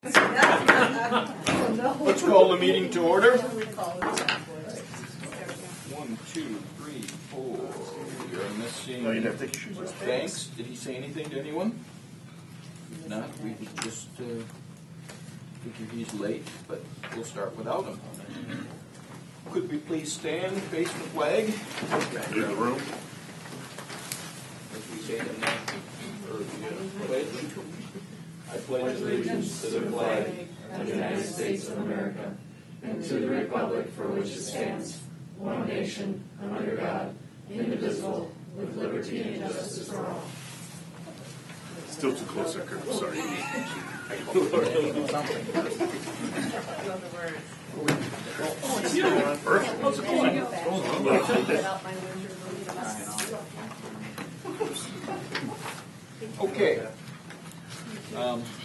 Let's call the meeting to order. 1, 2, 3, 4. We are missing Banks. Did he say anything to anyone? If not, we just figure he's late, but we'll start without him. Could we please stand, face the flag? In the room. As we say the pledge. I pledge allegiance to the flag of the United States of America and to the republic for which it stands, one nation, under God, indivisible, with liberty and justice for all. Still too close, Kurt. I'm sorry. Okay.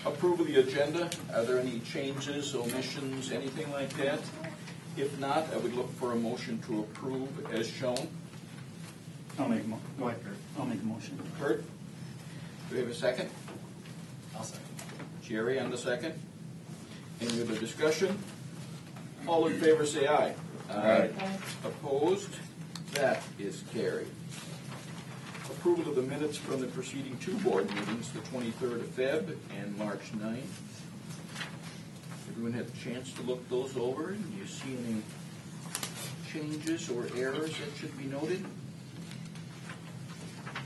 Approval of the agenda. Are there any changes, omissions, anything like that? If not, I would look for a motion to approve as shown. I'll make a motion. Kurt, do we have a second? I'll second. Jerry on the second. Any other discussion? All in favor say aye. Aye. Opposed? That is carried. Approval of the minutes from the preceding two board meetings, the 23rd of Feb and March 9th. Everyone had a chance to look those over. Do you see any changes or errors that should be noted?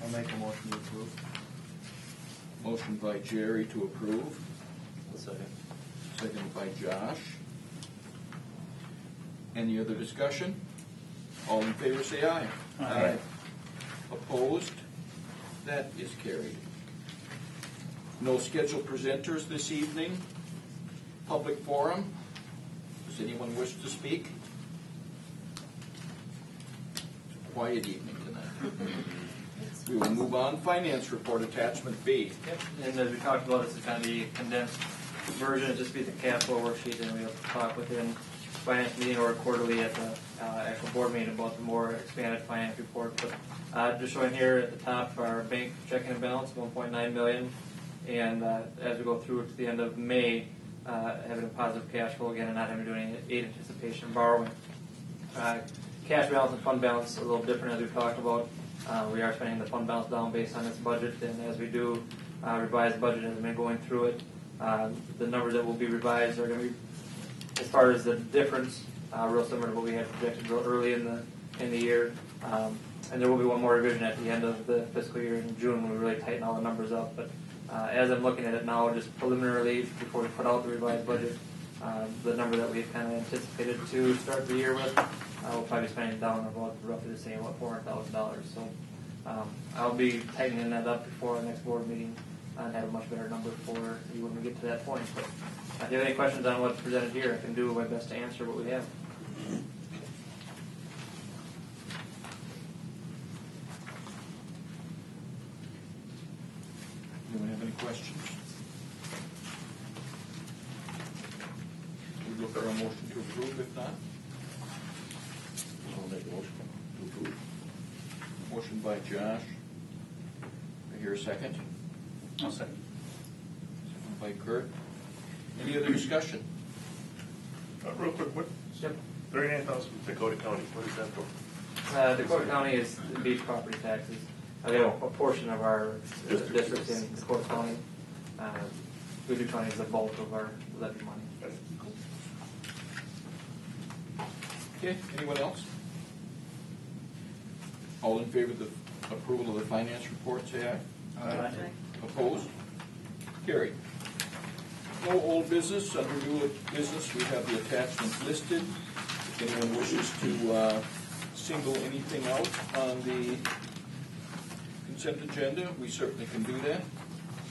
I'll make a motion to approve. Motion by Jerry to approve. I'll second. Second by Josh. Any other discussion? All in favor say aye. Aye. Opposed? That is carried. No scheduled presenters this evening. Public forum. Does anyone wish to speak? It's a quiet evening tonight. We will move on. Finance report attachment B. Yep, and as we talked about, this is kind of the condensed version. It'll just be the cash flow worksheet, and we'll talk within finance meeting or quarterly at the actual board meeting about the more expanded finance report. But just showing here at the top, our bank checking balance, $1.9 million, and as we go through to the end of May, having a positive cash flow again and not having to do any aid anticipation borrowing. Cash balance and fund balance a little different as we've talked about. We are spending the fund balance down based on this budget, and as we do revise the budget as we've been going through it, the numbers that will be revised are going to be, as far as the difference, real similar to what we had projected real early in the year. And there will be one more revision at the end of the fiscal year in June when we really tighten all the numbers up. But as I'm looking at it now, just preliminarily, before we put out the revised budget, the number that we had kind of anticipated to start the year with, we'll probably be spending down about roughly the same, about $400,000. So I'll be tightening that up before our next board meeting and have a much better number for you when we get to that point. But if you have any questions on what's presented here, I can do my best to answer what we have. Anyone have any questions? We look for a motion to approve, if not? I'll make a motion to approve. Motion by Josh. I hear a second. I'll second. Second by Kurt. Any other discussion? Real quick, what? Yep. 39,000 Dakota County. What is that for? Dakota County is the beach property taxes. We have a portion of our districts in Dakota County. Voodoo County is the bulk of our levy money. Okay, anyone else? All in favor of the approval of the finance report, say aye. Aye. Opposed? Carried. No old business. Under new business, we have the attachments listed. If anyone wishes to single anything out on the consent agenda, we certainly can do that.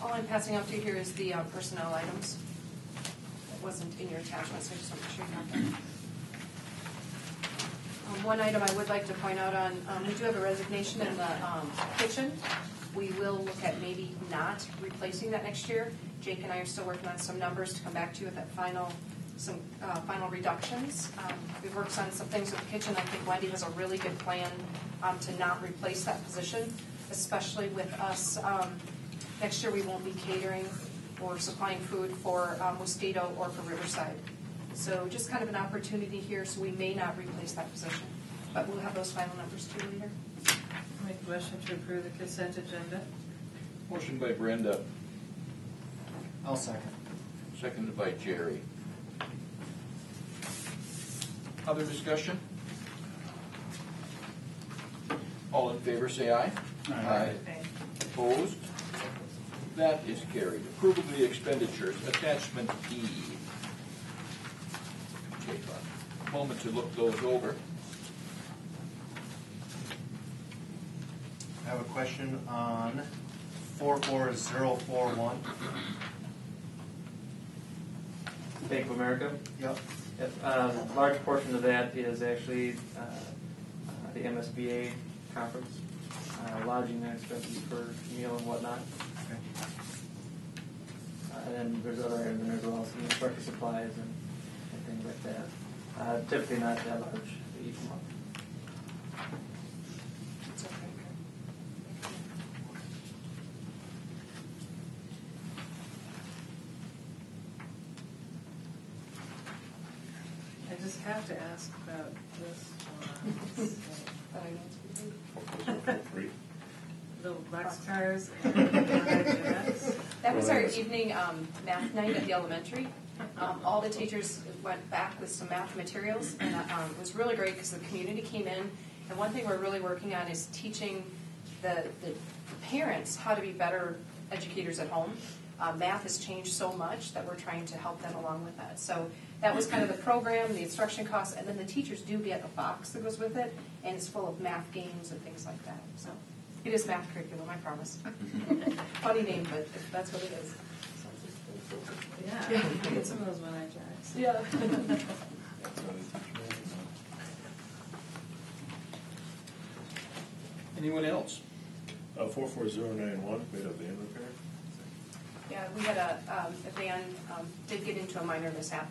All I'm passing out to you here is the personnel items. That wasn't in your attachments, so I just want to make sure you have that. One item I would like to point out on, we do have a resignation in the kitchen. We will look at maybe not replacing that next year. Jake and I are still working on some numbers to come back to you with that final reductions. We've worked on some things with the kitchen. I think Wendy has a really good plan to not replace that position, especially with us. Next year we won't be catering. or supplying food for Mosquito or for Riverside. So just kind of an opportunity here, so we may not replace that position. But we'll have those final numbers too later. Make a motion to approve the consent agenda. Motion by Brenda, I'll second. seconded by Jerry. Other discussion? All in favor, say aye. Aye. Opposed? That is carried. Approval of the expenditures, attachment E. Take a moment to look those over. I have a question on 44041. Bank of America. Yep. Yep, a large portion of that is actually the MSBA conference, lodging expenses for meal and whatnot. Okay. And then there's other items in there as well, some instructor supplies and things like that. Typically not that large each month. It's okay. I just have to ask about this one. But I know it's good. Three. Little boxcars and Jeanette's. That was our evening math night at the elementary. All the teachers went back with some math materials, and it was really great because the community came in. And one thing we're really working on is teaching the parents how to be better educators at home. Math has changed so much that we're trying to help them along with that. So that was kind of the program, the instruction costs, and then the teachers do get a box that goes with it, and it's full of math games and things like that. So it is math curriculum, I promise. Funny name, but that's what it is. Yeah, get some of those one-eye jacks. Yeah. Anyone else? 44091, made of van repair. Yeah, we had a van did get into a minor mishap.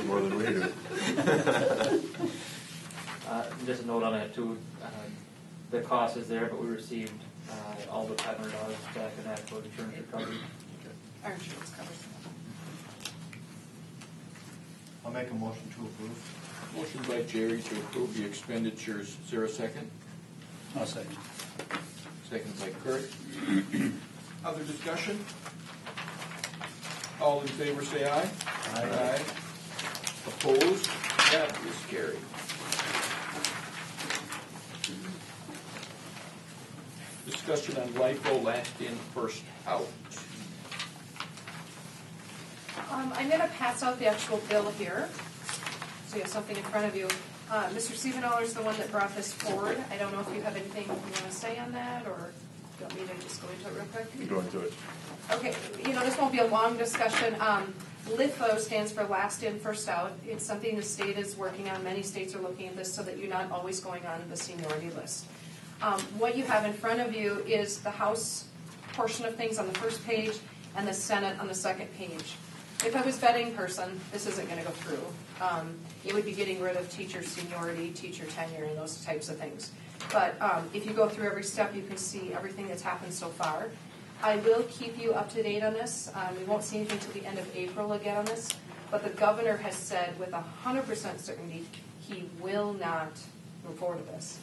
More than we do. Just a note on that too, the cost is there, but we received all the $500 back in that for insurance recovery. Our insurance covers. I'll make a motion to approve. Motion by Jerry to approve the expenditures. Is there a second? I'll second. Second by Kurt. Other discussion? All in favor, say aye. Aye. Opposed? That is carried. Discussion on LIFO, last in, first out. I'm going to pass out the actual bill here, so you have something in front of you. Mr. Siebenoller is the one that brought this forward. I don't know if you have anything you want to say on that, or do you want me to just go into it real quick? You go into it. Okay, this won't be a long discussion. LIFO stands for last in, first out. It's something the state is working on. Many states are looking at this so that you're not always going on the seniority list. What you have in front of you is the House portion of things on the first page and the Senate on the second page. If I was vetting person, this isn't going to go through. It would be getting rid of teacher seniority, teacher tenure, and those types of things. But if you go through every step, you can see everything that's happened so far. I will keep you up to date on this. We won't see anything until the end of April again on this. But the governor has said with 100% certainty he will not move forward with this.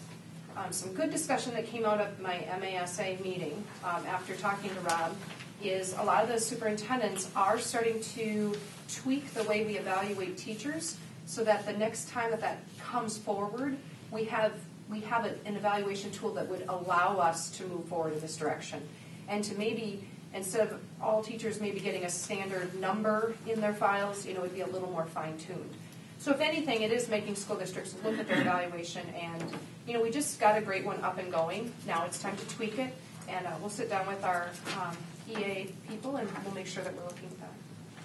Some good discussion that came out of my MASA meeting after talking to Rob is a lot of the superintendents are starting to tweak the way we evaluate teachers so that the next time that comes forward, we have an evaluation tool that would allow us to move forward in this direction. And to maybe, instead of all teachers maybe getting a standard number in their files, it'd be a little more fine-tuned. So if anything, it is making school districts look at their evaluation, and we just got a great one up and going. Now it's time to tweak it, and we'll sit down with our EA people, and we'll make sure that we're looking at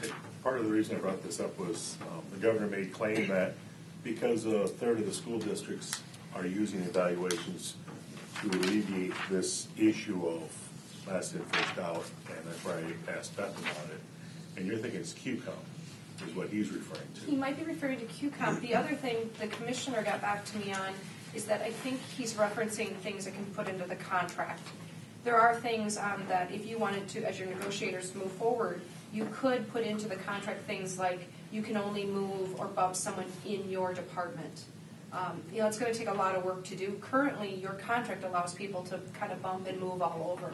that. Part of the reason I brought this up was the governor made claim that because a third of the school districts are using evaluations to alleviate this issue of last in, first out, and that's why I asked Beth about it. And you're thinking it's QComp is what he's referring to. He might be referring to QComp. The other thing the commissioner got back to me on is that I think he's referencing things that can put into the contract. There are things that if you wanted to, as your negotiators move forward, you could put into the contract things like you can only move or bump someone in your department. It's going to take a lot of work to do. Currently, your contract allows people to kind of bump and move all over.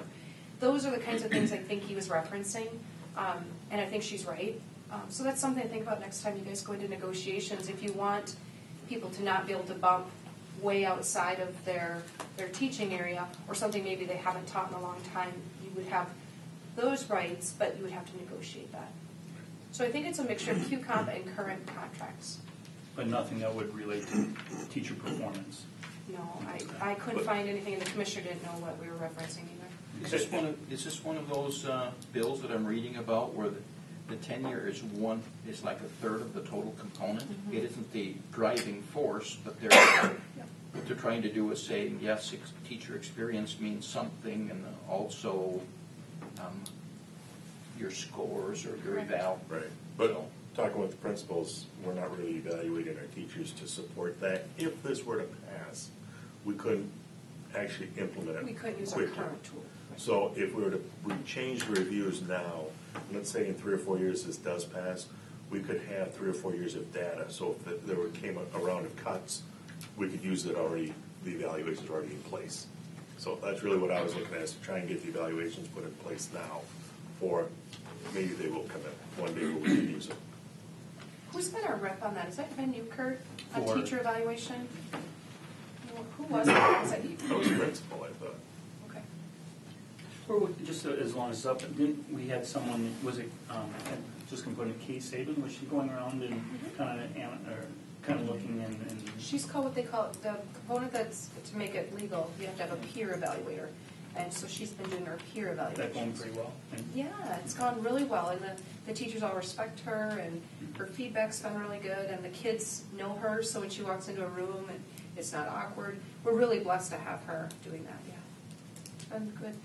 Those are the kinds of things I think he was referencing, and I think she's right. So that's something to think about next time you guys go into negotiations. If you want people to not be able to bump way outside of their teaching area, or something maybe they haven't taught in a long time, you would have those rights, but you would have to negotiate that. So I think it's a mixture of QComp and current contracts. But nothing that would relate to teacher performance. No, I couldn't find anything, and the commissioner didn't know what we were referencing either. Is this one of those bills that I'm reading about where the tenure is like a third of the total component? Mm-hmm. It isn't the driving force, but what they're trying to do is say, yes, teacher experience means something, and also your scores or your eval. Right, but talking with the principals, we're not really evaluating our teachers to support that. If this were to pass, we couldn't actually implement it We couldn't use our quickly. current tool. So if we were to change the reviews now, let's say in 3 or 4 years this does pass, we could have 3 or 4 years of data. So if there came a round of cuts, we could use it already, the evaluations are already in place. So that's really what I was looking at, is to try and get the evaluations put in place now, for maybe they will come in one day where we can use them. Who's been our rep on that? Has that been you, Kurt, on For- teacher evaluation? Who was it? Was that you? That was the principal, I thought. Okay. Or just as long as it's up, didn't we had someone, was it, just going to put in Kay Saban, was she going around and kind of looking and She's called what they call the component that's to make it legal. You have to have a peer evaluator, and so she's been doing her peer that going evaluations. pretty well? And Yeah, it's gone really well, and the teachers all respect her, and her feedback's been really good, and the kids know her, so when she walks into a room, and it's not awkward. We're really blessed to have her doing that. Yeah, it's been good.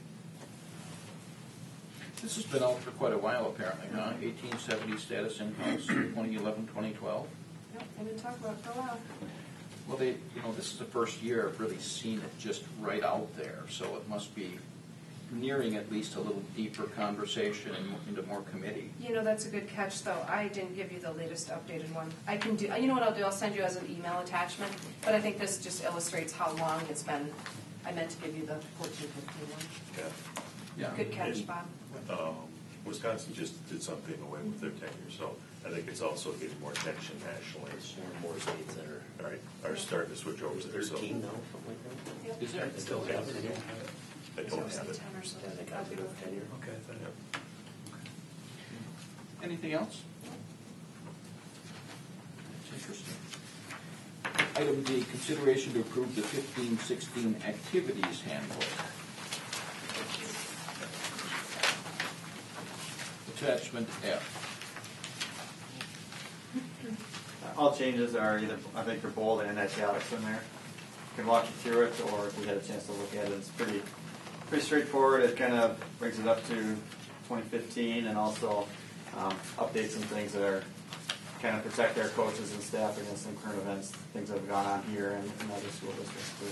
This has been out for quite a while, apparently, huh? 1870 status in-house, 2011, 2012. Yep, I've been talking about it for a while. Well, this is the first year I've really seen it just right out there, so it must be nearing at least a little deeper conversation and into more committee. That's a good catch, though. I didn't give you the latest updated one. I can do. You know what I'll do? I'll send you as an email attachment. But I think this just illustrates how long it's been. I meant to give you the 14-15 one. Yeah. Yeah. Good catch, Bob. Wisconsin just did something away with their tenure, so I think it's also getting more attention nationally. More states that are All right, are starting to switch over to there, so 13 now, something like that. Yep. Is there? still have it? I So don't it's have like it. 10 or so. Yeah, they I'll got be it with tenure. Okay, I thought- Yep. Anything else? That's interesting. Item D, consideration to approve the 15-16 activities handbook. Attachment F. All changes are either, I think, they're bold and italics in there. You can walk you through it, or if you had a chance to look at it, it's pretty straightforward. It kind of brings it up to 2015, and also updates some things that are kind of protect our coaches and staff against some current events, things that have gone on here and in other school districts too.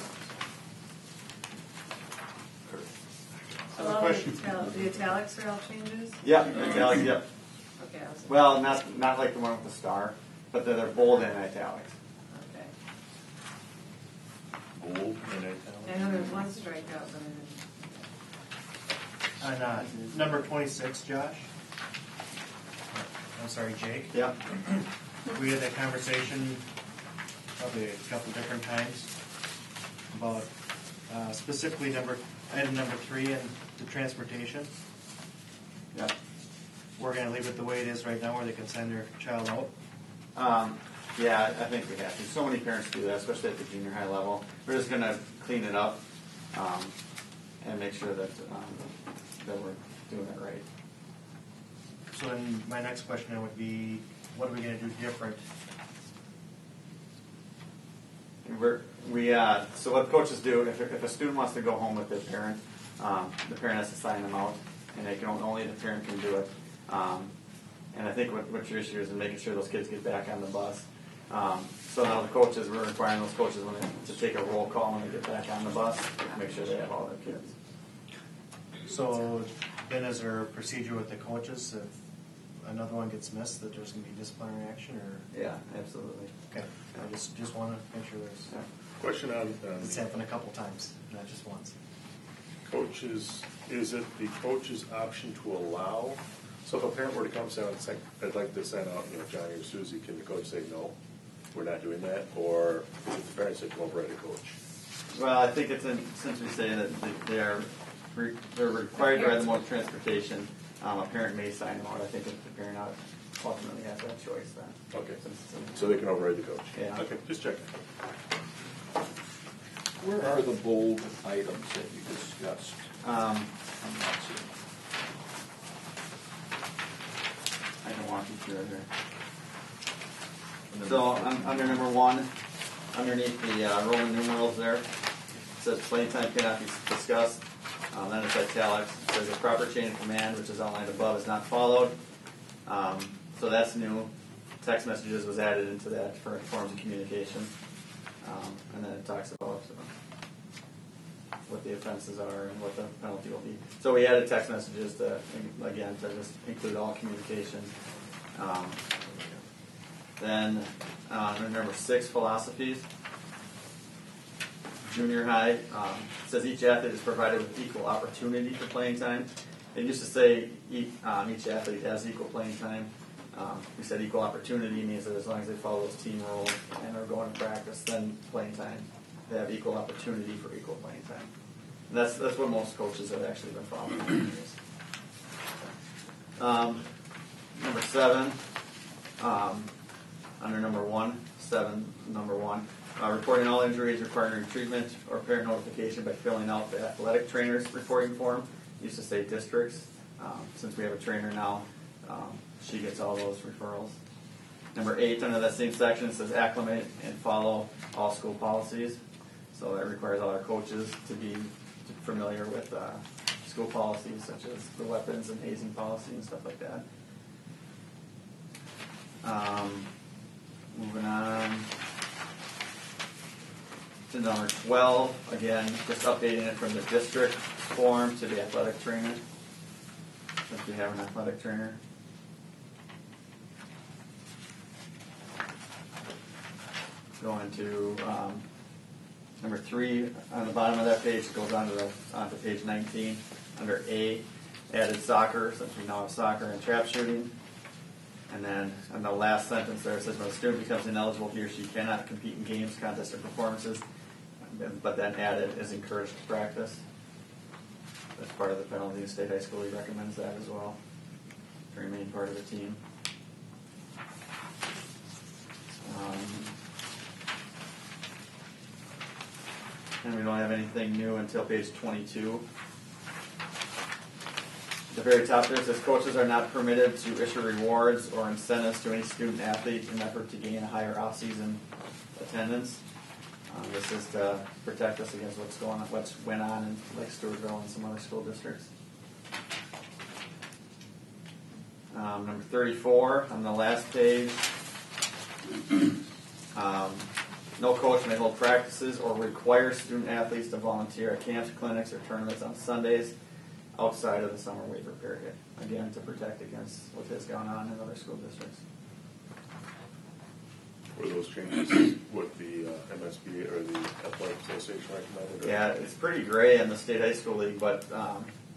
So all question. the italics are all changes? Yeah, italics, yep. Okay, I'll say. Well, not like the one with the star, but they're bold and italics. Okay. Bold and I know there's one strikeout, but On number 26, Josh. I'm sorry, Jake. Yep. We had that conversation probably a couple different times about specifically item number 3 and the transportation. Yep. We're going to leave it the way it is right now, where they can send their child out. Yeah, I think we have to. So many parents do that, especially at the junior high level. We're just going to clean it up and make sure that that we're doing it right. So then my next question then would be, what are we going to do different? So what coaches do, if a student wants to go home with their parent, the parent has to sign them out, and only the parent can do it. And I think what your issue is in making sure those kids get back on the bus. So now the coaches, we're requiring those coaches to take a roll call when they get back on the bus, make sure they have all their kids. So then is there a procedure with the coaches if another one gets missed that there's going to be disciplinary action or? Yeah, absolutely. Okay, I just want to make sure there's, Yeah. Question on it's happened a couple times, not just once. coaches, is it the coach's option to allow? So if a parent were to come say, I'd like to send out, Johnny or Susie, can the coach say, no, we're not doing that? Or is it the parents that come override the coach? Well, I think it's since we say that they're required to ride the mode of transportation, a parent may sign them out. I think if the parent ultimately has that choice then. Okay, Since it's so they can override the coach? Yeah. Okay, just checking. Where are the bold items that you discussed? Um, I'm not seeing. I can walk you through it here. So under number 1, underneath the Roman numerals there, it says playtime cannot be discussed. Then it's italics. It says the proper chain of command, which is outlined above, is not followed. So that's new. Text messages was added into that for forms of communication. And then it talks about what the offenses are and what the penalty will be. So we added text messages to just include all communication. Then number 6, philosophies. Junior high says each athlete is provided with equal opportunity for playing time. It used to say each athlete has equal playing time. We said equal opportunity means that as long as they follow those team rules and are going to practice, then playing time, they have equal opportunity for equal playing time. And that's what most coaches have actually been following. Number 7, under number 1, 7, number 1, reporting all injuries requiring treatment or parent notification by filling out the athletic trainer's reporting form. Used to say districts. Since we have a trainer now, she gets all those referrals. Number 8, under that same section, it says acclimate and follow all school policies. So that requires all our coaches to be familiar with school policies such as the weapons and hazing policy and stuff like that. Moving on to number 12, again, just updating it from the district form to the athletic trainer, since we have an athletic trainer. Going to number 3 on the bottom of that page, it goes onto page 19. Under A, added soccer, since we now have soccer and trap shooting. And then in the last sentence there, it says when a student becomes ineligible, he or she cannot compete in games, contests, or performances, but then added is encouraged to practice. That's part of the penalty. The state high school league recommends that as well to remain part of the team. And we don't have anything new until page 22. At the very top there, it says coaches are not permitted to issue rewards or incentives to any student athlete in an effort to gain a higher off-season attendance. This is to protect us against what's went on in Lake Stewartville and some other school districts. Number 34 on the last page. No coach may hold practices or require student athletes to volunteer at camps, clinics, or tournaments on Sundays outside of the summer waiver period. Again, to protect against what has gone on in other school districts. Were those changes what the MSBA or the Athletic Association recommended? Yeah, it's pretty gray in the state high school league, but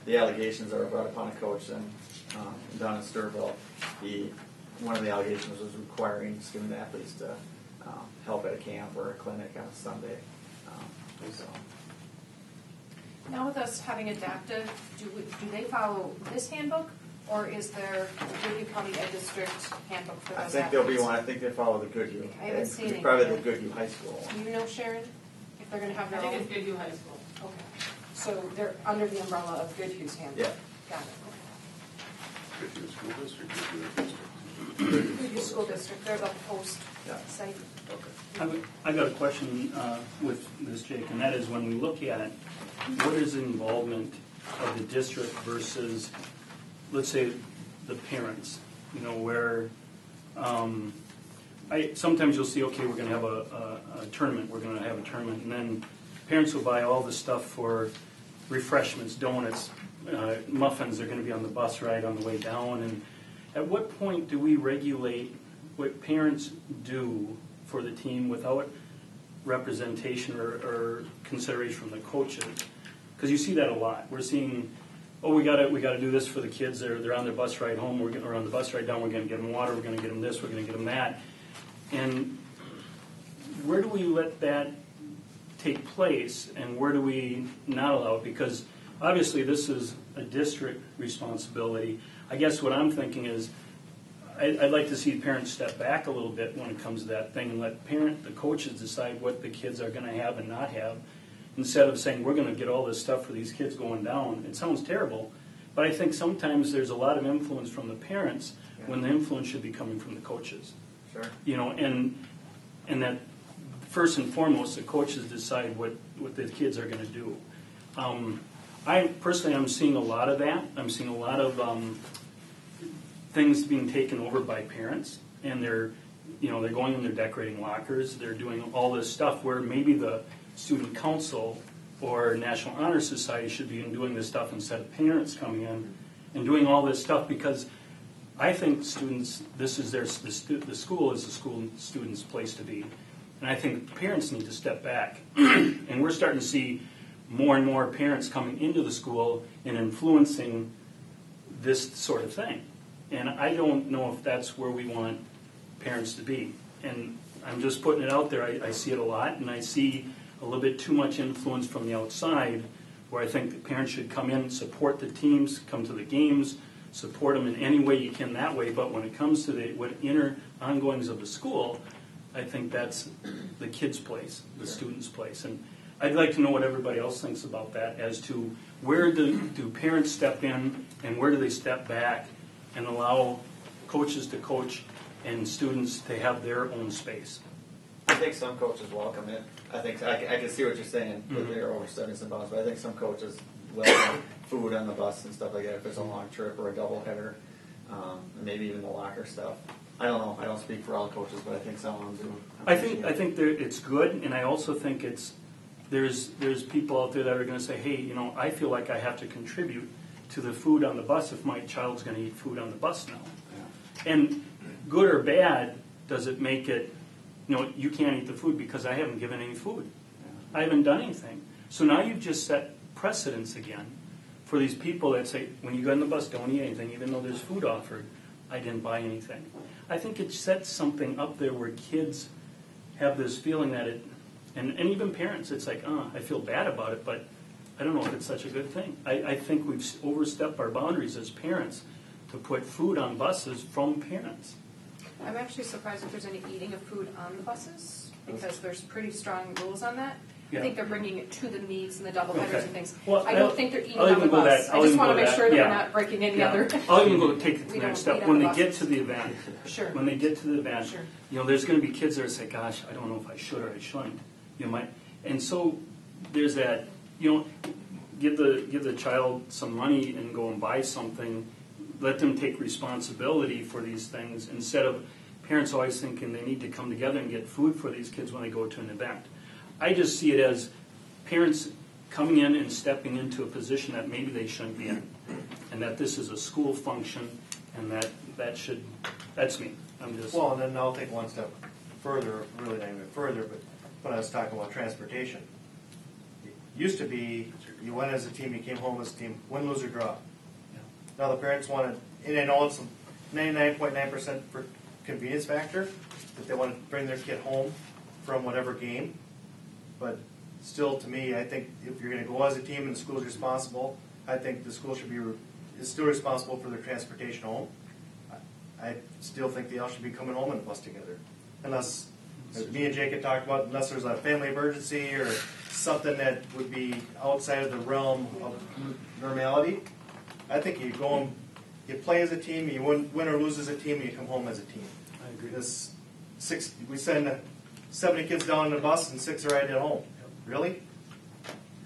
the allegations are brought upon a coach and down in Stewartville. One of the allegations was requiring student athletes to help at a camp or a clinic on a Sunday. So. Now with us having adapted, do they follow this handbook, or is there the Goodhue County Ed District handbook for those I think there'll be athletes? one. I think they follow the Goodhue. I haven't seen it Probably the yet. Goodhue High School. Do you know, Sharon, if they're going to have I their think own? it's Goodhue High School. Okay, so they're under the umbrella of Goodhue's handbook? Yeah. Got it. Goodhue School District, Goodhue District. Goodhue School District, they're the post Yeah. site. Okay. I got a question with this, Jake, and that is when we look at what is the involvement of the district versus, let's say, the parents, where sometimes you'll see, okay, we're gonna have a tournament, and then parents will buy all the stuff for refreshments, donuts, muffins, they're gonna be on the bus ride on the way down, and at what point do we regulate what parents do for the team without representation or consideration from the coaches? Because you see that a lot. We're seeing, oh, we gotta do this for the kids. They're on their bus ride home. Or on the bus ride down. We're gonna get them water. We're gonna get them this. We're gonna get them that. And where do we let that take place, and where do we not allow it? Because obviously this is a district responsibility. I guess what I'm thinking is, I'd like to see parents step back a little bit when it comes to that thing and let the coaches decide what the kids are going to have and not have, instead of saying we're going to get all this stuff for these kids going down. It sounds terrible, but I think sometimes there's a lot of influence from the parents when the influence should be coming from the coaches. Sure. You know, and that first and foremost, the coaches decide what the kids are going to do. I personally, I'm seeing a lot of that. I'm seeing a lot of things being taken over by parents, and they're going and they're decorating lockers. They're doing all this stuff where maybe the student council or National Honor Society should be doing this stuff instead of parents coming in and doing all this stuff, because I think students, this is the school is the school students' place to be, and I think parents need to step back. And we're starting to see more and more parents coming into the school and influencing this sort of thing. And I don't know if that's where we want parents to be. And I'm just putting it out there. I see it a lot, and I see a little bit too much influence from the outside, where I think the parents should come in, support the teams, come to the games, support them in any way you can that way. But when it comes to the inner ongoings of the school, I think that's the kids' place, the students' place. And I'd like to know what everybody else thinks about that, as to where do parents step in and where do they step back and allow coaches to coach and students to have their own space. I think some coaches welcome it. I think I can see what you're saying, that they're overstepping some bounds, but I think some coaches welcome food on the bus and stuff like that if it's a long trip or a doubleheader, and maybe even the locker stuff. I don't know. I don't speak for all coaches, but I think some of them do. I think it's good, and I also think there's people out there that are going to say, hey, I feel like I have to contribute to the food on the bus if my child's going to eat food on the bus now. Yeah. And good or bad, does it make it, you can't eat the food because I haven't given any food. Yeah. I haven't done anything. So now you've just set precedence again for these people that say, when you go on the bus, don't eat anything, even though there's food offered. I didn't buy anything. I think it sets something up there where kids have this feeling that and even parents, it's like, I feel bad about it, but I don't know if it's such a good thing. I think we've overstepped our boundaries as parents to put food on buses from parents. I'm actually surprised if there's any eating of food on the buses, because there's pretty strong rules on that. Yeah. I think they're bringing it to the meets and the doubleheaders Okay. and things. Well, I don't think they're eating I'll on even the go bus. that- I I'll just even want to go make that, sure that yeah. we're not breaking any Yeah. other. I'll even go take the We next don't step. eat on When the they get buses. to the event, Sure. when they get to the event, Sure. there's going to be kids that say, gosh, I don't know if I should or I shouldn't. And so there's that, give the child some money and go and buy something. Let them take responsibility for these things, instead of parents always thinking they need to come together and get food for these kids when they go to an event. I just see it as parents coming in and stepping into a position that maybe they shouldn't be in, and that this is a school function, and that's me. I'm just. Well, and then I'll take one step further, really not even further, but when I was talking about transportation, it used to be you went as a team, you came home as a team, win, lose, or draw. Now the parents want to, and I know it's 99.9% for convenience factor, that they want to bring their kid home from whatever game, but still, to me, I think if you're going to go as a team and the school's responsible, I think the school is still responsible for their transportation home. I still think they all should be coming home in a bus together, unless, as me and Jake had talked about, unless there's a family emergency or something that would be outside of the realm of normality. I think you go and you play as a team, you win or lose as a team, and you come home as a team. I agree. We send 70 kids down on the bus and 6 are right at home. Really?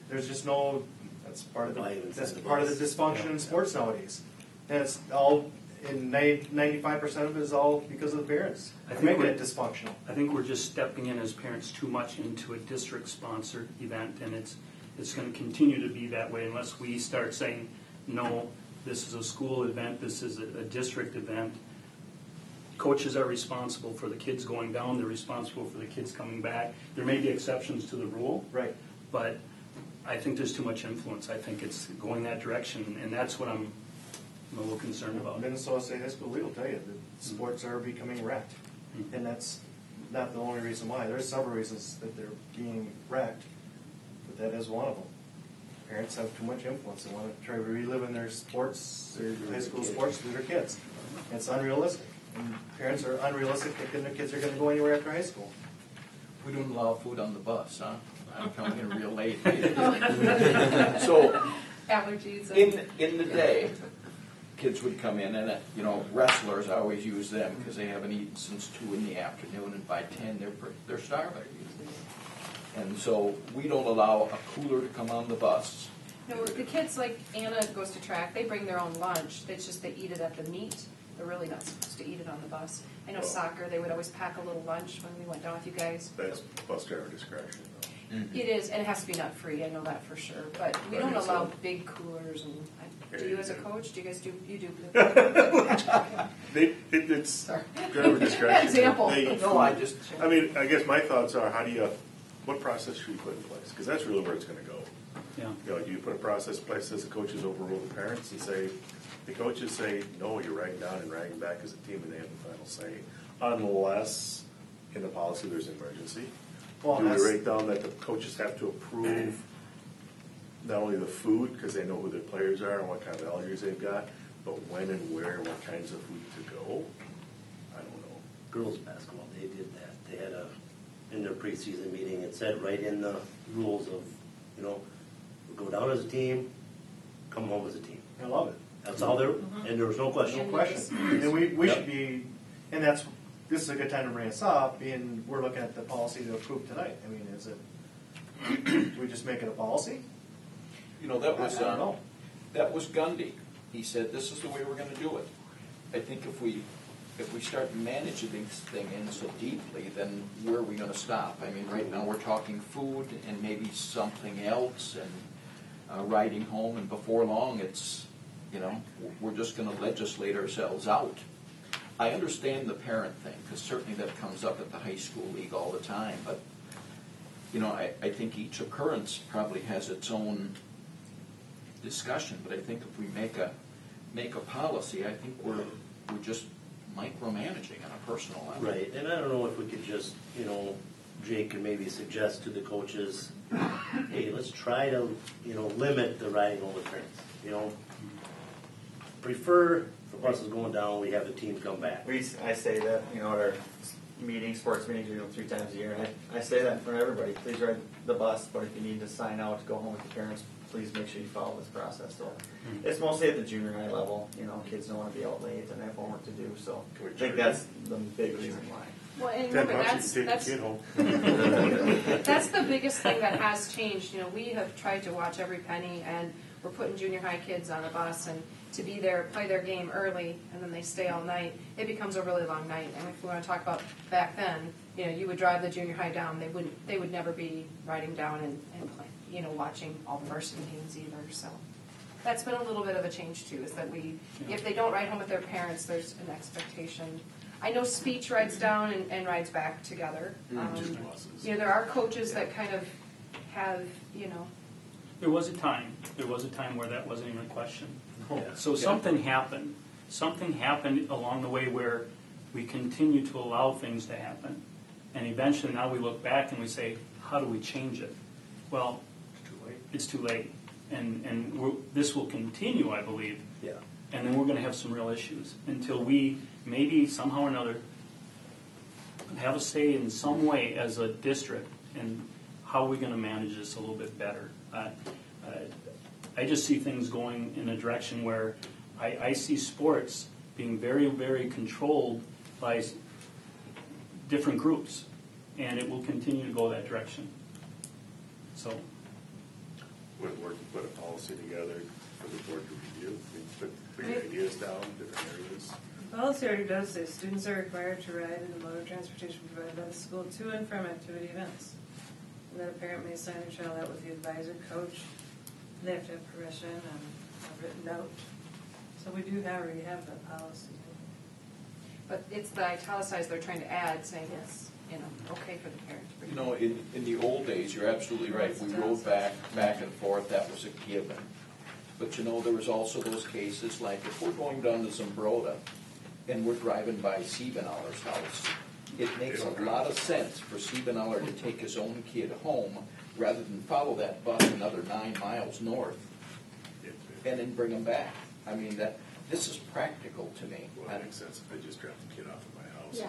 There's just no. That's part of the dysfunction in sports nowadays. And it's all. And 95% of it is all because of the parents. I think Making we're- it dysfunctional. I think we're just stepping in as parents too much into a district-sponsored event, and it's going to continue to be that way unless we start saying, no, this is a school event, this is a district event. Coaches are responsible for the kids going down, they're responsible for the kids coming back. There may be exceptions to the rule, Right. but I think there's too much influence. I think it's going that direction, and that's what I'm a little concerned about. Minnesota State High School, we will tell you that sports are becoming wrecked. And that's not the only reason why. There's several reasons that they're being wrecked, but that is one of them. Parents have too much influence. They want to try to relive in their sports, their high school sports through their kids. And it's unrealistic. And parents are unrealistic thinking their kids are going to go anywhere after high school. We don't allow food on the bus, huh? I'm coming in real late. So, Allergies. in the day, kids would come in, and wrestlers, I always use them because they haven't eaten since 2 in the afternoon, and by 10 they're starving. And so we don't allow a cooler to come on the bus. No, the kids, like Anna goes to track, they bring their own lunch. It's just they eat it at the meet. They're really not supposed to eat it on the bus. I know soccer, they would always pack a little lunch when we went down with you guys. That's bus driver discretion, though. It is, and it has to be nut free, I know that for sure. But we don't allow big coolers and, do you as a coach, do you guys do, you do? It's Sorry. driver discretion. Example. They eat No, food. I guess my thoughts are, what process should we put in place? Because that's really where it's gonna go. Yeah. Do you put a process in place as the coaches overrule the parents and say, the coaches say, no, you're writing down and writing back as a team and they have the final say, unless in the policy there's an emergency? Well, Do we that's- write down that the coaches have to approve not only the food, because they know who their players are and what kind of allergies they've got, but when and where and what kinds of food to go? I don't know. Girls basketball, they did that. They had in their preseason meeting, it said right in the rules of, go down as a team, come home as a team. I love it. That's all there, and there was no question. No question. And we Yep. should be, and this is a good time to bring us up, being we're looking at the policy to approve tonight. I mean, do we just make it a policy? That was, I don't know. that was Gundy. He said, this is the way we're gonna do it. I think if we start managing this thing in so deeply, then where are we gonna stop? I mean, right now, we're talking food and maybe something else, and riding home, and before long, it's, we're just gonna legislate ourselves out. I understand the parent thing, because certainly that comes up at the high school league all the time, but, I think each occurrence probably has its own discussion, but I think if we make a policy, I think we're just micromanaging on a personal level. Right, and I don't know if we could just, Jake could maybe suggest to the coaches, hey, let's try to, limit the riding home with parents. Prefer the buses going down, we have the team come back. I say that, at our meetings, sports meetings, 3 times a year, and I say that in front of everybody. Please ride the bus, but if you need to sign out to go home with your parents, please make sure you follow this process. So it's mostly at the junior high level. Kids don't want to be out late and have homework to do. So Can we I think charge that's the big reason why. Well, and 10 remember, bucks, you can take that's the kid home. That's the biggest thing that has changed. We have tried to watch every penny, and we're putting junior high kids on a bus, and to be there, play their game early, and then they stay all night, it becomes a really long night. And if we want to talk about back then, you would drive the junior high down, they would never be riding down and play, watching all the varsity games either. So that's been a little bit of a change too, is that if they don't ride home with their parents, there's an expectation. I know speech rides down and rides back together. Just buses. There are coaches that kind of have, There was a time where that wasn't even a question. Oh, So something happened. Something happened along the way where we continue to allow things to happen. And eventually now we look back and we say, how do we change it? Well, it's too late. And this will continue, I believe. Yeah. And then we're going to have some real issues until we maybe somehow or another have a say in some way as a district and how are we going to manage this a little bit better. I just see things going in a direction where I see sports being very, very controlled by different groups, and it will continue to go that direction. So, Would it work to put a policy together for the board to review? Put your ideas down different areas. The policy already does say students are required to ride in the mode of transportation provided by the school to and from activity events. And that a parent may sign their child out with the advisor coach. They have to have permission and a written note. So we do already have that policy. But it's the italicized they're trying to add, saying it's, okay for the parent to bring. You know, in the old days, you're absolutely right, we rode back and forth, that was a given. But there was also those cases, like if we're going down to Zumbrota and we're driving by Siebenaller's house, it makes a lot of sense for Siebenaller to take his own kid home rather than follow that bus another 9 miles north and then bring them back. I mean, this is practical to me. Well, that makes sense if I just dropped the kid off at my house. Yeah.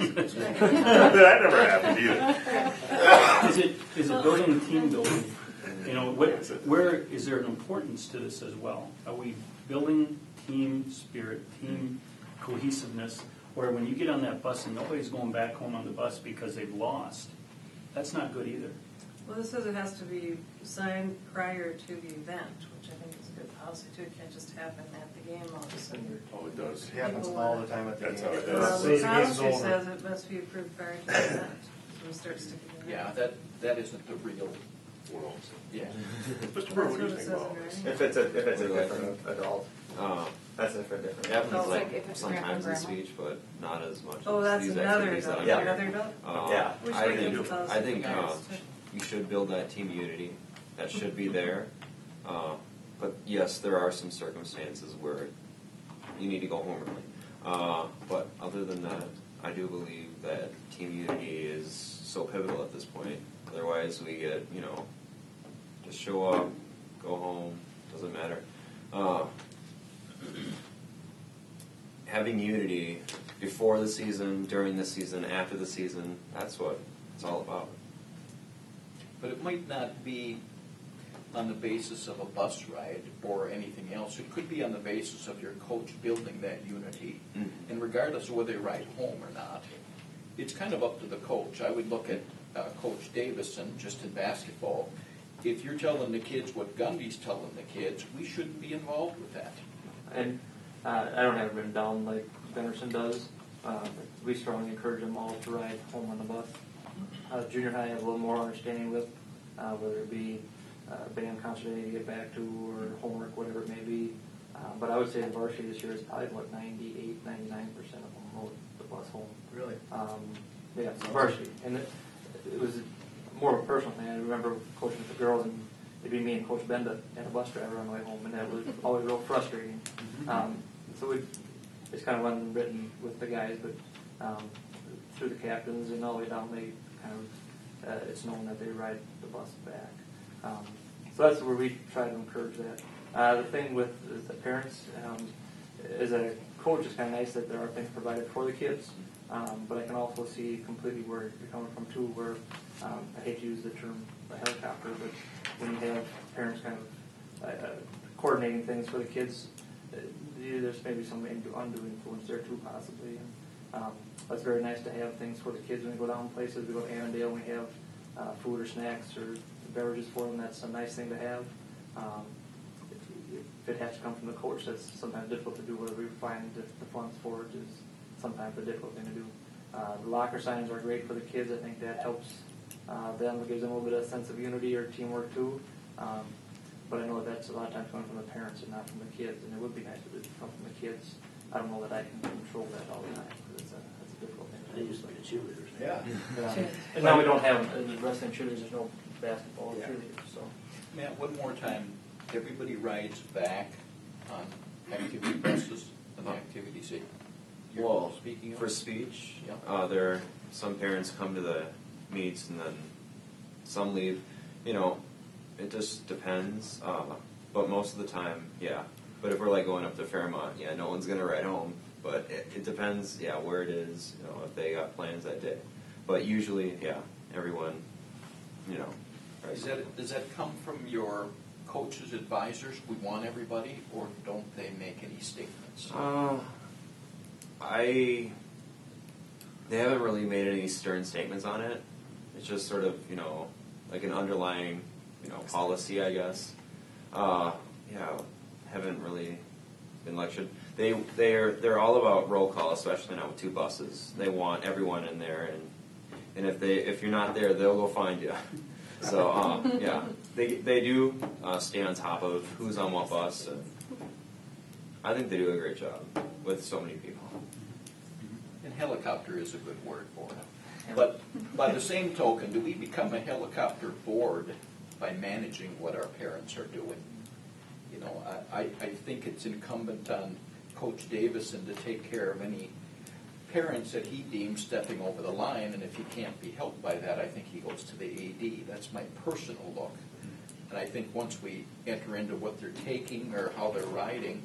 That never happened either. Is it building team building? Where is there an importance to this as well? Are we building team spirit, team cohesiveness, where when you get on that bus and nobody's going back home on the bus because they've lost? That's not good either. Well, this says it has to be signed prior to the event, which I think is a good policy too. It can't just happen at the game all of a sudden. Oh, it does. It happens all the time at the game. That's how it Well, does. the Game's policy over. says it must be approved prior to the event. So we start sticking to that. Yeah, that isn't the real, Well, yeah. Mr. Brewer, what do you That's think what about it this? says in If it's a different adult, that's a different. It happens Oh, like like if it's grandpa sometimes in and grandma. speech, but not as much. Oh, as that's these another activities that adult. I'm Yeah. Another adult? Yeah. We should I make think the policy I think for parents, too. you should build that team unity. That should be there. But yes, there are some circumstances where you need to go home early. But other than that, I do believe that team unity is so pivotal at this point. Otherwise, we get just show up, go home, doesn't matter. Having unity before the season, during the season, after the season, that's what it's all about. But it might not be on the basis of a bus ride or anything else. It could be on the basis of your coach building that unity. Mm. And regardless of whether they ride home or not, it's kind of up to the coach. I would look at Coach Davison, just in basketball. If you're telling the kids what Gundy's telling the kids, we shouldn't be involved with that. And I don't have it written down like Benderson does. But we strongly encourage them all to ride home on the bus. Junior high, I have a little more understanding with, whether it be band concert they need to get back to or homework, whatever it may be. But I would say the varsity this year is probably, 98, 99% of them rode the bus home. Really? Yeah, it's varsity. And it was more of a personal thing. I remember coaching with the girls, and it'd be me and Coach Benda and a bus driver on the way home, and that was always real frustrating. So it's kind of unwritten with the guys, but through the captains and all the way down, they kind of it's known that they ride the bus back. So that's where we try to encourage that. The thing with the parents, as a coach, it's kind of nice that there are things provided for the kids, but I can also see completely where you're coming from too, where I hate to use the term a helicopter, but when you have parents kind of coordinating things for the kids, there's maybe some undue influence there too, possibly. And it's very nice to have things for the kids when we go down places. We go to Annandale, and we have food or snacks or beverages for them. That's a nice thing to have. If it has to come from the coach, that's sometimes difficult to do. Whether we find the funds for it is sometimes a difficult thing to do. The locker signs are great for the kids. I think that helps them. It gives them a little bit of sense of unity or teamwork too. But I know that's a lot of times coming from the parents and not from the kids, and it would be nice if it come from the kids. I don't know that I can control that all the time, because that's a difficult thing to They do. used to be the cheerleaders. Yeah. And now we don't have the wrestling cheerleaders, there's no basketball Yeah. cheerleaders, so. Matt, one more time, everybody rides back on activity buses and activities that you're Well, speaking of? for speech, Yeah. there some parents come to the meets and then some leave. It just depends. But most of the time, yeah. But if we're like going up to Fairmont, yeah, no one's gonna ride home. But it depends, yeah, where it is. If they got plans that day. But usually, yeah, everyone, rides. Does that come from your coaches, advisors? We want everybody, or don't they make any statements? They haven't really made any stern statements on it. It's just sort of, like an underlying, policy, I guess. Haven't really been lectured. They're all about roll call, especially now with 2 buses. They want everyone in there, and if you're not there, they'll go find you. So yeah, they do stay on top of who's on what bus. And I think they do a great job with so many people. And helicopter is a good word for it. But by the same token, do we become a helicopter board by managing what our parents are doing? You know, I think it's incumbent on Coach Davison to take care of any parents that he deems stepping over the line, and if he can't be helped by that, I think he goes to the AD. That's my personal look. And I think once we enter into what they're taking or how they're riding,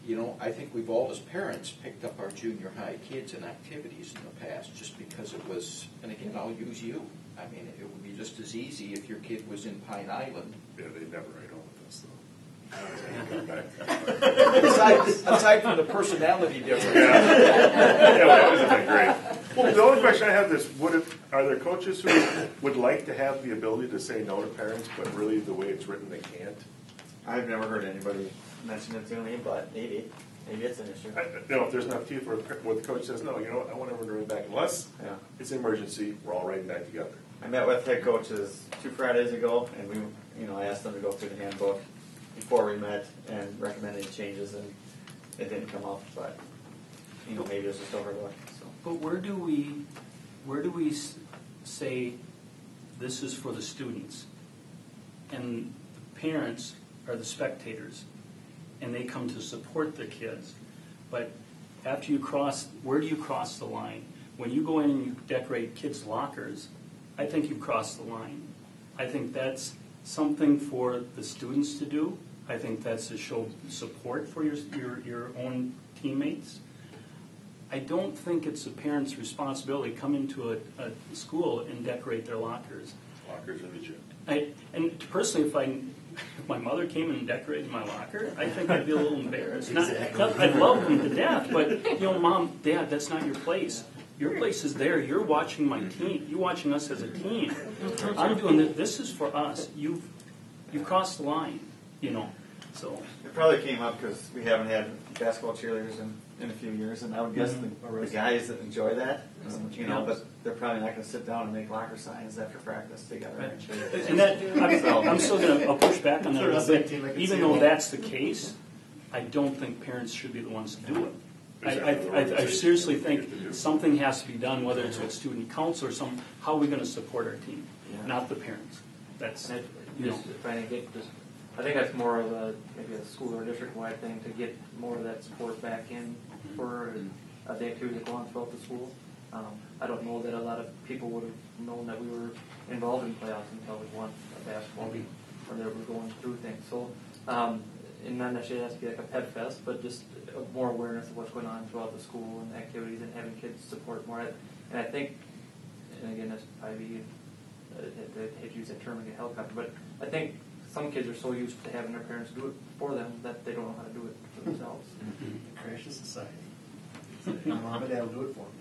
you know, I think we've all as parents picked up our junior high kids in activities in the past just because it was, and again, I'll use you. I mean, it would be just as easy if your kid was in Pine Island. Yeah, they never ride home with us, though. Aside from the personality difference. Yeah, that would have been great. Well, the only question I have is, are there coaches who would like to have the ability to say no to parents, but really the way it's written, they can't? I've never heard anybody mention it to me, but maybe it's an issue. If there's enough teeth where the coach says, no, you know what, I want everyone to run back, unless Yeah. it's an emergency, we're all riding back together. I met with head coaches 2 Fridays ago, and I asked them to go through the handbook before we met and recommend any changes, and it didn't come up, but maybe it was just overlooked. So. But where do we say this is for the students, and the parents are the spectators, and they come to support the kids? But after you cross, where do you cross the line? When you go in and you decorate kids' lockers, I think you've crossed the line. I think that's something for the students to do. I think that's to show support for your own teammates. I don't think it's a parent's responsibility to come into a school and decorate their lockers. Lockers are legit. And personally, if my mother came and decorated my locker, I think I'd be a little embarrassed. I'd love them to death, but Mom, Dad, that's not your place. Your place is there. You're watching my team. You're watching us as a team. I'm doing this. This is for us. You crossed the line. So It probably came up because we haven't had basketball cheerleaders in a few years, and I would guess the guys that enjoy that, but they're probably not going to sit down and make locker signs after practice together. Right. And I'm still going to push back on that a little bit. Even though that's the case, I don't think parents should be the ones to do it. I seriously think something has to be done, whether it's with student council or how are we going to support our team, not the parents. That's I think that's more of maybe a school or district-wide thing to get more of that support back in for the activities that go on throughout the school. I don't know that a lot of people would have known that we were involved in playoffs until we won a basketball game or that we were going through things. So, and not necessarily has to be like a pet fest, but just more awareness of what's going on throughout the school and activities and having kids support more. And I think, and again, that's probably, I hate to use that term again, helicopter, but I think some kids are so used to having their parents do it for them that they don't know how to do it for themselves. Crash of society. Mom and Dad will do it for them.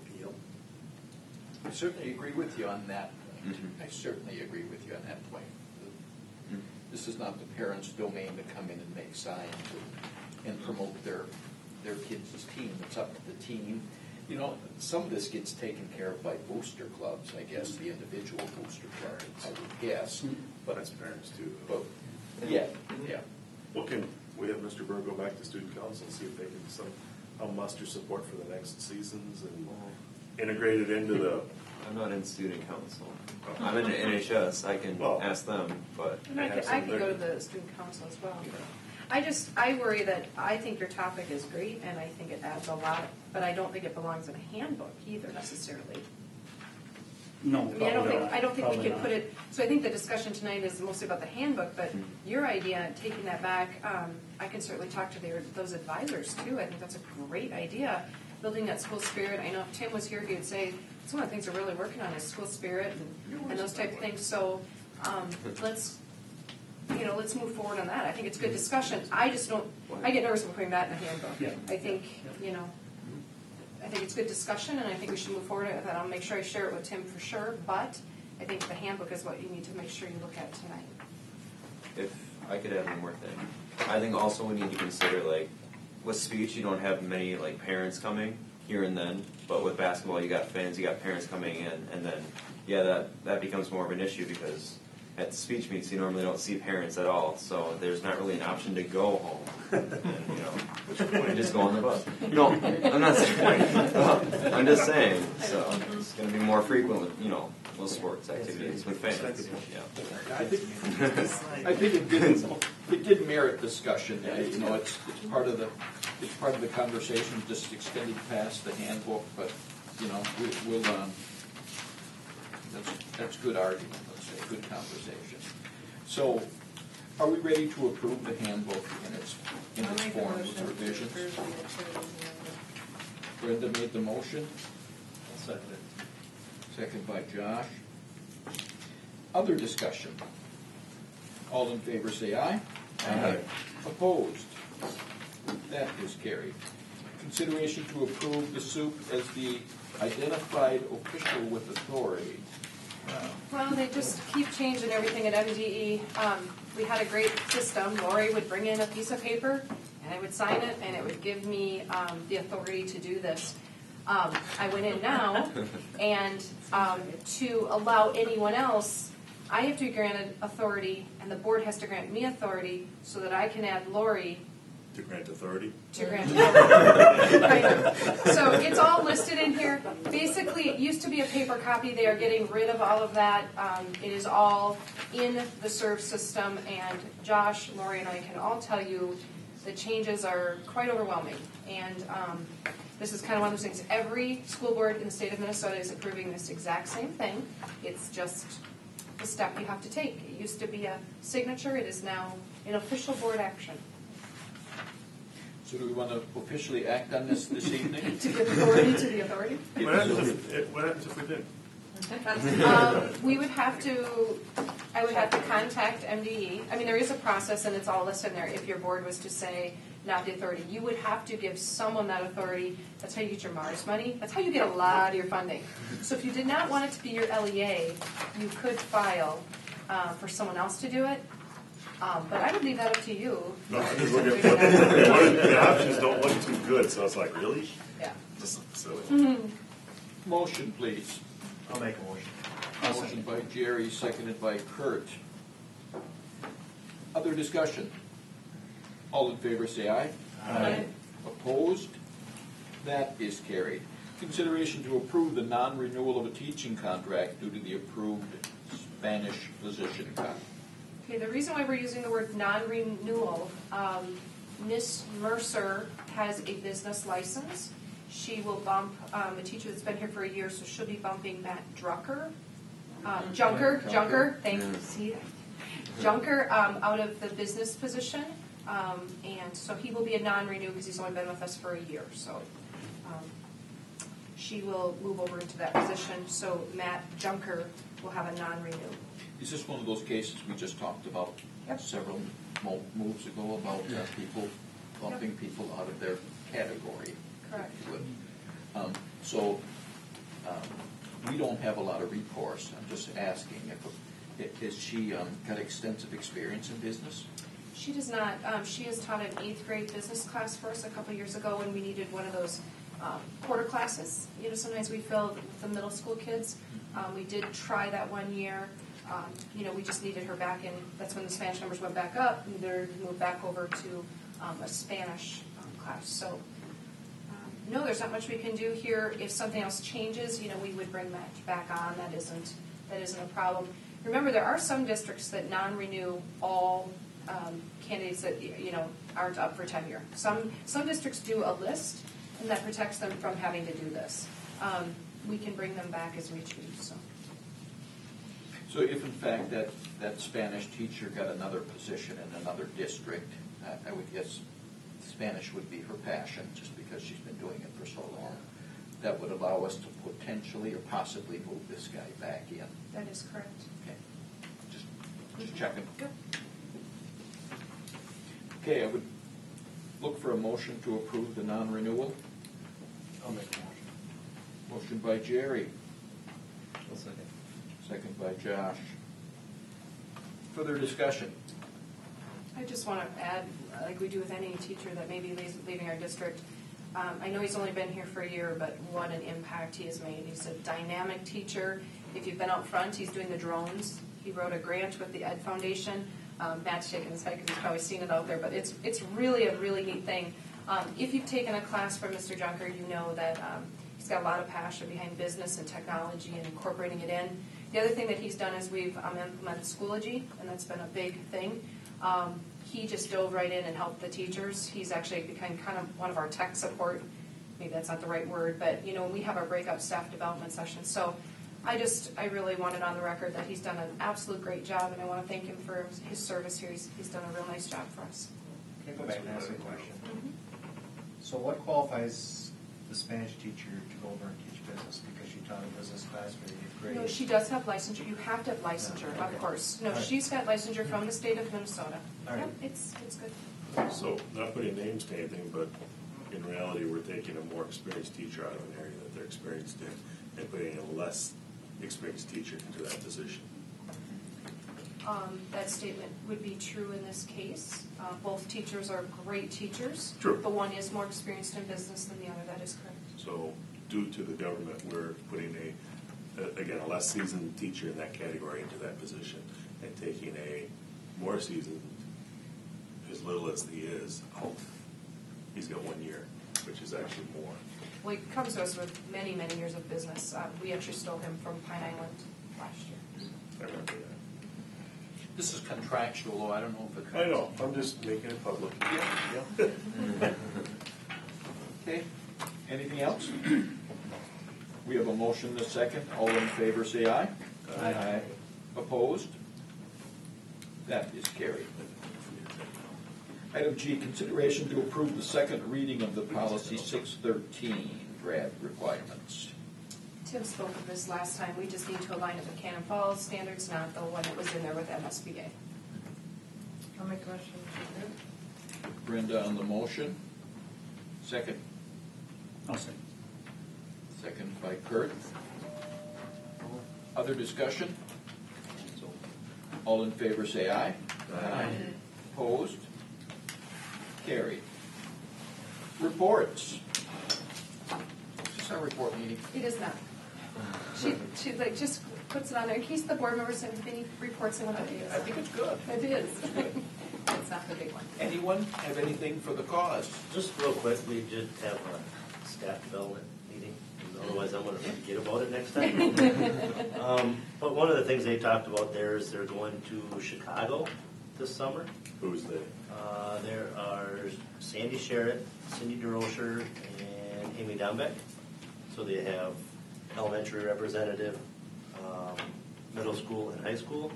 I certainly agree with you on that. I certainly agree with you on that point. This is not the parents' domain to come in and make signs and promote their kids' team. It's up to the team. Some of this gets taken care of by booster clubs, I guess, the individual booster clubs, I would guess. But that's parents too. But, yeah. Well, can we have Mr. Berg go back to student council and see if they can somehow muster support for the next seasons and integrate it into the... I'm not in student council. I'm in NHS. I can ask them, but And I could go to the student council as well. I worry that I think your topic is great and I think it adds a lot, but I don't think it belongs in a handbook either necessarily. no, I don't think we can put it, so I think the discussion tonight is mostly about the handbook, but your idea, taking that back, I can certainly talk to those advisors too. I think that's a great idea, building that school spirit. I know if Tim was here, he would say, it's one of the things we're really working on is school spirit and those type of things. So let's move forward on that. I think it's good discussion. I get nervous about putting that in a handbook. Yeah. I think, I think it's good discussion, and I think we should move forward with that. I'll make sure I share it with Tim for sure, but I think the handbook is what you need to make sure you look at tonight. if I could add one more thing. I think also we need to consider, like, with speech, you don't have many, like, parents coming here and then, but with basketball, you got fans, you got parents coming in, and then, yeah, that becomes more of an issue because at the speech meets, you normally don't see parents at all, so there's not really an option to go home. And, you just go on the bus. No, I'm not saying. I'm just saying. So it's going to be more frequent with those sports activities with fans. Yeah. I think it did merit discussion. It's part of the conversation, just extended past the handbook, but we'll that's good argument. Let's say good conversation. So, are we ready to approve the handbook in its I'll make a form motion with to revisions? approve the activities handbook. Brenda made the motion, I'll second it. second by Josh. Other discussion? All in favor say aye. Aye. Opposed? That is carried. Consideration to approve the SOUP as the identified official with authority. Well, they just keep changing everything at MDE. We had a great system. Lori would bring in a piece of paper, and I would sign it, and it would give me the authority to do this. I went in now, and to allow anyone else, I have to be granted authority, and the board has to grant me authority so that I can add Lori To grant authority? to grant authority. Right. So it's all listed in here. Basically, it used to be a paper copy. They are getting rid of all of that. It is all in the SERV system, and Josh, Lori, and I can all tell you the changes are quite overwhelming. And this is kind of one of those things. Every school board in the state of Minnesota is approving this exact same thing. It's just the step you have to take. It used to be a signature. It is now an official board action. So do we want to officially act on this evening? To give authority to the authority? What happens if we didn't? We would have to, I would have to contact MDE. I mean, there is a process and it's all listed in there. If your board was to say not the authority, you would have to give someone that authority. That's how you get your MARS money. That's how you get a lot of your funding. So if you did not want it to be your LEA, you could file for someone else to do it. But I would leave that up to you. No, I just look at the options don't look too good, so I was like, really? Yeah. Just silly. Mm-hmm. Motion, please. I'll make a motion. Motion by Jerry, seconded by Kurt. Other discussion? All in favor say aye. Aye. Opposed? That is carried. Consideration to approve the non-renewal of a teaching contract due to the approved Spanish position cut. Okay, the reason why we're using the word non-renewal, Miss Mercer has a business license. She will bump a teacher that's been here for a year, so she'll be bumping Matt Junker, thank you, see, Junker, out of the business position. And so he will be a non-renew because he's only been with us for a year, so she will move over into that position. So Matt Junker will have a non-renew. Is this one of those cases we just talked about several moves ago about people bumping people out of their category? Correct. So we don't have a lot of recourse. I'm just asking if has she got extensive experience in business? She does not. She has taught an 8th grade business class for us a couple years ago when we needed one of those quarter classes. Sometimes we filled with the middle school kids. We did try that one year. We just needed her back in. That's when the Spanish numbers went back up, and they're moved back over to a Spanish class. So, no, there's not much we can do here. If something else changes, we would bring that back on. That isn't a problem. Remember, there are some districts that non-renew all candidates that aren't up for tenure. Some districts do a list, and that protects them from having to do this. We can bring them back as we choose. So if in fact that Spanish teacher got another position in another district, I would guess Spanish would be her passion just because she's been doing it for so long. That would allow us to potentially or possibly move this guy back in. That is correct. Okay. Just checking. Good. Okay, I would look for a motion to approve the non-renewal. I'll make a motion. Motion by Jerry, I'll second. second by Josh. Further discussion? I just want to add, like we do with any teacher that may be leaving our district, I know he's only been here for a year, but what an impact he has made. He's a dynamic teacher. If you've been out front, he's doing the drones. He wrote a grant with the Ed Foundation. Matt's shaking his head because he's probably seen it out there, but it's really a really neat thing. If you've taken a class from Mr. Junker, you know that he's got a lot of passion behind business and technology and incorporating it in. The other thing that he's done is we've implemented Schoology, and that's been a big thing. He just dove right in and helped the teachers. He's actually become kind of one of our tech support. Maybe that's not the right word, but we have our breakout staff development sessions. So I really want it on the record that he's done an absolute great job, and I want to thank him for his service here. He's done a real nice job for us. Can I go back and ask a question? So what qualifies the Spanish teacher to go over and teach business? Because she taught a business class for the 8th grade? No, she does have licensure. You have to have licensure, Okay. of course. No, All right. she's got licensure from the state of Minnesota. All right. Yep, it's good. So, not putting names to anything, but in reality, we're taking a more experienced teacher out of an area that they're experienced in and putting a less experienced teacher into that position. That statement would be true in this case. Both teachers are great teachers. True. The one is more experienced in business than the other. That is correct. So, due to the government, we're putting a less seasoned teacher in that category into that position and taking a more seasoned, as little as he is, out. He's got 1 year, which is actually more. Well, he comes to us with many, many years of business. We actually stole him from Pine Island last year. I remember that. This is contractual, though I don't know if it. I know, I'm just making it public. Yeah. Okay, anything else? We have a motion and a second. All in favor, say aye. Aye. Opposed? That is carried. Item G, consideration to approve the second reading of the policy 613, grad requirements. Tim spoke of this last time. We just need to align it with Cannon Falls standards, not the one that was in there with MSBA. I'll make a motion to approve. Brenda on the motion. Second. I'll say. Second by Kurt. Other discussion? All in favor say aye. Aye. Opposed? Carried. Reports. Is this our report meeting? It is not. She like just puts it on there in case the board members have any reports they want to do. I think it's good. It is. It's not the big one. Anyone have anything for the cause? Just real quick, we did have a staff development meeting, otherwise I'm gonna forget about it next time. But one of the things they talked about there is they're going to Chicago this summer. Who's they? There are Sandy Sherritt, Cindy DeRocher, and Amy Dombeck. So they have elementary representative, middle school and high school.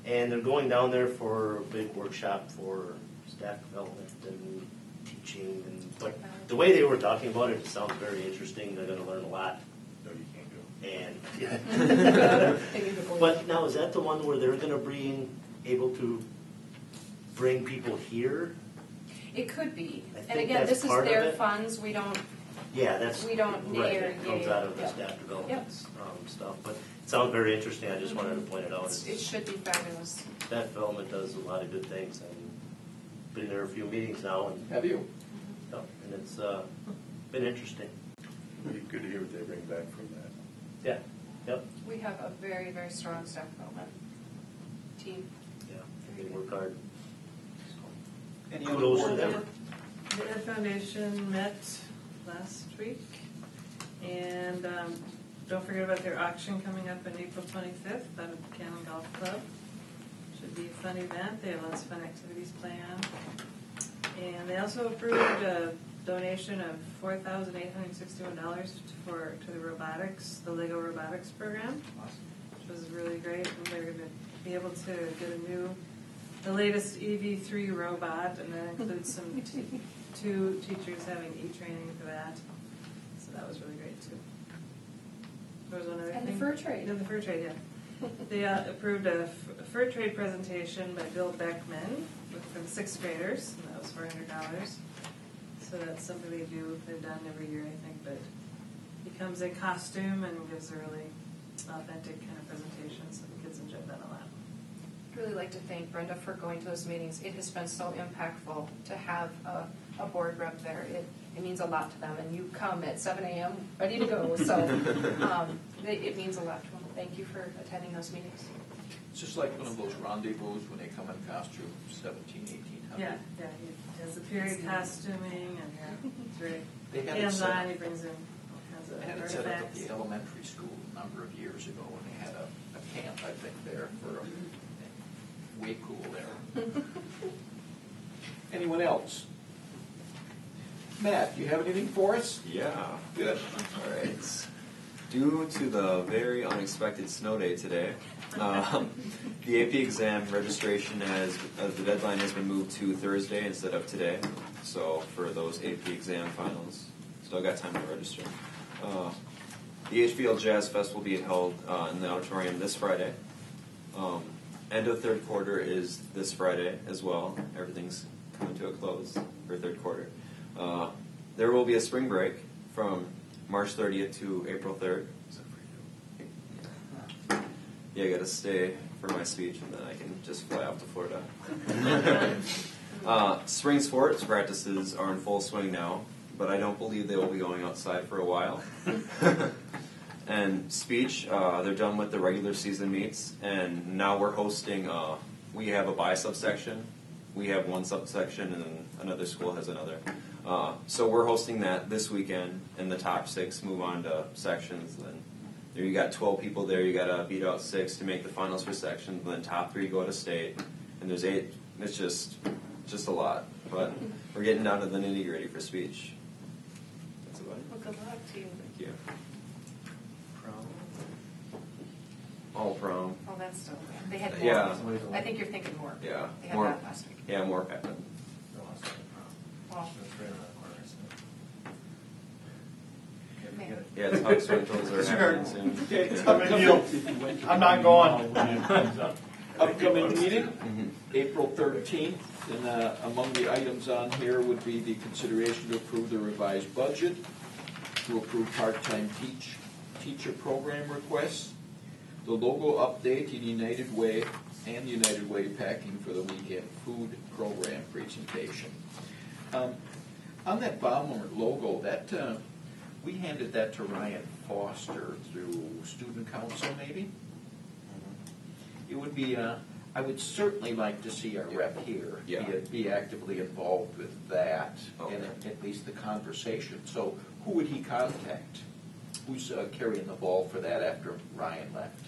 And they're going down there for a big workshop for staff development and teaching. But the way they were talking about it sounds very interesting. They're going to learn a lot. No, you can't go. And They need to go. but now, is that the one where they're going to be able to bring people here? It could be. I And think again, that's this is part of their it. funds. We don't. Yeah, that's We don't right. near- It comes yeah, out of the yeah. staff development stuff, but it sounds very interesting. I just wanted to point it out. It should be fabulous. Staff development does a lot of good things. I've been there a few meetings now, and Have you? it's been interesting. It'd be good to hear what they bring back from that. Yeah. Yep. We have a very, very strong staff development team. Yeah. They work hard. Any other Kudos to board them. member? The Ed Foundation met last week, and don't forget about their auction coming up on April 25th out of the Cannon Golf Club. Should be a fun event. They have lots of fun activities planned. And they also approved a donation of $4,861 to the robotics, the Lego robotics program, which was really great. And they're going to be able to get the latest EV3 robot, and that includes some two teachers having e-training for that. So that was really great too. There was one other And thing. the fur trade. And the fur trade, yeah. They approved a fur trade presentation by Bill Beckman for the sixth graders, and that was $400. So that's something they've done every year, I think, but he comes in costume and gives a really authentic kind of presentation, so the kids enjoyed that a lot. really like to thank Brenda for going to those meetings. It has been so impactful to have a board rep there. It means a lot to them, and you come at 7 a.m. ready to go, so it means a lot to them. Thank you for attending those meetings. It's just like one of those rendezvous when they come in costume, 17, 1800. Yeah, he does the period costuming and it's very They had it hands-on, set he up. brings in all kinds of I had it set up at artifacts. the elementary school a number of years ago when they had a camp, I think, there for way cool there. Anyone else? Matt, do you have anything for us? Yeah. Good. All right. Due to the very unexpected snow day today, the AP exam registration the deadline has been moved to Thursday instead of today. So for those AP exam finals, still got time to register. The HBL Jazz Fest will be held in the auditorium this Friday. End of third quarter is this Friday as well. Everything's coming to a close for third quarter. There will be a spring break from March 30th to April 3rd. Yeah, I got to stay for my speech, and then I can just fly off to Florida. Spring sports practices are in full swing now, but I don't believe they will be going outside for a while. And speech, they're done with the regular season meets, and now we're hosting, we have a bi-subsection, we have one subsection, and then another school has another. So we're hosting that this weekend, and the top 6 move on to sections. And then there you got 12 people there, you got to beat out 6 to make the finals for sections, and then top 3 go to state, and there's 8. It's just a lot, but we're getting down to the nitty-gritty for speech. That's about it. Well, good luck to you. Thank you. All prom. Oh, that's so bad. They had more. Yeah. I think you're thinking more. Yeah. They had More. that last week. Yeah, more happened. Well, man. Yeah, it's Hugs Rentals are happening soon. Okay, I'm not going. upcoming meeting, April 13th, and among the items on here would be the consideration to approve the revised budget, to approve part-time teacher program requests, the logo update in United Way, and United Way packing for the weekend food program presentation. On that Baumler logo, that we handed that to Ryan Foster through student council, maybe? It would be, I would certainly like to see our rep here be actively involved with that, and at least the conversation. So who would he contact? Who's carrying the ball for that after Ryan left?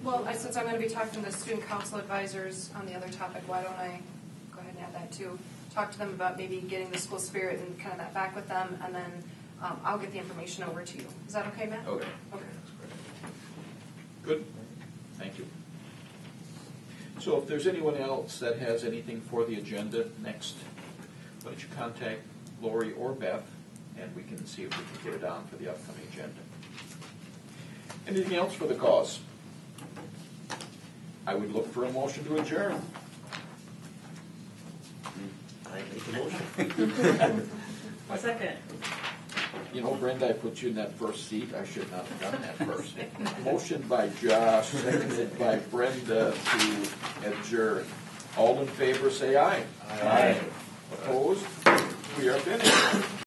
Well, since I'm going to be talking to student council advisors on the other topic, why don't I go ahead and add that too? Talk to them about maybe getting the school spirit and kind of that back with them, and then I'll get the information over to you. Is that okay, Matt? Okay. Okay. Good. Thank you. So if there's anyone else that has anything for the agenda next, why don't you contact Lori or Beth, and we can see if we can get it on for the upcoming agenda. Anything else for the cause? I would look for a motion to adjourn. I make a motion. A second. You know, Brenda, I put you in that first seat. I should not have done that first. Motion by Josh, seconded by Brenda to adjourn. All in favor, say aye. Aye. Opposed? We are finished.